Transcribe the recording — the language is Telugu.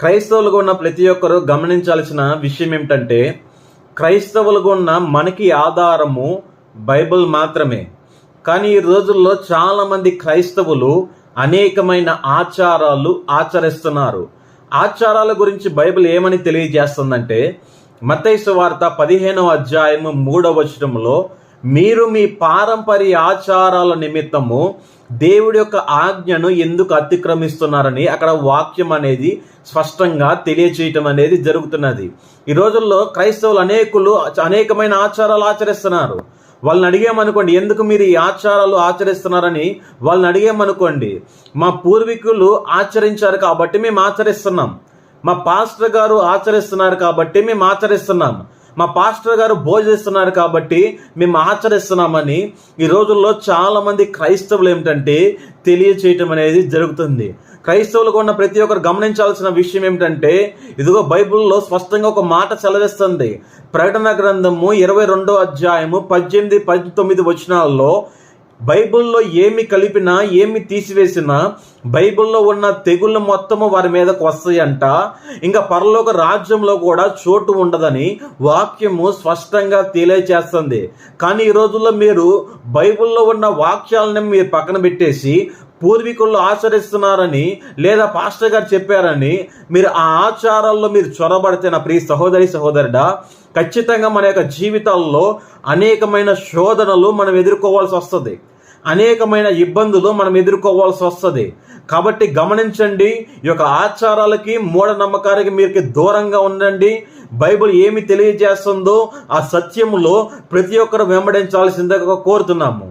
క్రైస్తవులుగా ఉన్న ప్రతి ఒక్కరూ గమనించాల్సిన విషయం ఏమిటంటే, క్రైస్తవులుగా ఉన్న మనకి ఆధారము బైబిల్ మాత్రమే. కానీ ఈ రోజుల్లో చాలామంది క్రైస్తవులు అనేకమైన ఆచారాలు ఆచరిస్తున్నారు. ఆచారాల గురించి బైబిల్ ఏమని తెలియజేస్తుందంటే, మత్తయి సువార్త 15వ అధ్యాయము 3వ వచనంలో, మీరు మీ పారంపర్య ఆచారాల నిమిత్తము దేవుడి యొక్క ఆజ్ఞను ఎందుకు అతిక్రమిస్తున్నారని అక్కడ వాక్యం అనేది స్పష్టంగా తెలియచేయటం అనేది జరుగుతున్నది. ఈ రోజుల్లో క్రైస్తవులు అనేకమైన ఆచారాలు ఆచరిస్తున్నారు. వాళ్ళని అడిగామనుకోండి, ఎందుకు మీరు ఈ ఆచారాలు ఆచరిస్తున్నారని వాళ్ళని అడిగామనుకోండి, మా పూర్వీకులు ఆచరించారు కాబట్టి మేము ఆచరిస్తున్నాం, మా పాస్టర్ గారు ఆచరిస్తున్నారు కాబట్టి మేము ఆచరిస్తున్నాం, మా పాస్టర్ గారు బోధిస్తున్నారు కాబట్టి మేము ఆచరిస్తున్నామని ఈ రోజుల్లో చాలామంది క్రైస్తవులు ఏమిటంటే తెలియచేయటం అనేది జరుగుతుంది. క్రైస్తవులకు ఉన్న ప్రతి ఒక్కరు గమనించాల్సిన విషయం ఏమిటంటే, ఇదిగో బైబిల్లో స్పష్టంగా ఒక మాట సెలవిస్తుంది. ప్రకటన గ్రంథము 22వ అధ్యాయము 18, 19 వచనాల్లో, బైబిల్లో ఏమి కలిపినా ఏమి తీసివేసినా బైబిల్లో ఉన్న తెగుళ్ళు మొత్తము వారి మీదకు వస్తాయంట. ఇంకా పరలోక రాజ్యంలో కూడా చోటు ఉండదని వాక్యము స్పష్టంగా తెలియజేస్తుంది. కానీ ఈ రోజుల్లో మీరు బైబిల్లో ఉన్న వాక్యాలను మీరు పక్కన పెట్టేసి పూర్వీకులు ఆచరిస్తున్నారని లేదా పాస్టర్ గారు చెప్పారని మీరు ఆ ఆచారాల్లో మీరు చొరబడితే, నా ప్రియ సహోదరి సహోదరుడా, ఖచ్చితంగా మన యొక్క జీవితాల్లో అనేకమైన శోధనలు మనం ఎదుర్కోవాల్సి వస్తుంది, అనేకమైన ఇబ్బందులు మనం ఎదుర్కోవాల్సి వస్తుంది. కాబట్టి గమనించండి, ఈ యొక్క ఆచారాలకి మూఢనమ్మకాలకి మీరు దూరంగా ఉండండి. బైబిల్ ఏమి తెలియజేస్తుందో ఆ సత్యములో ప్రతి ఒక్కరు వెంబడించాల్సిందిగా కోరుతున్నాము.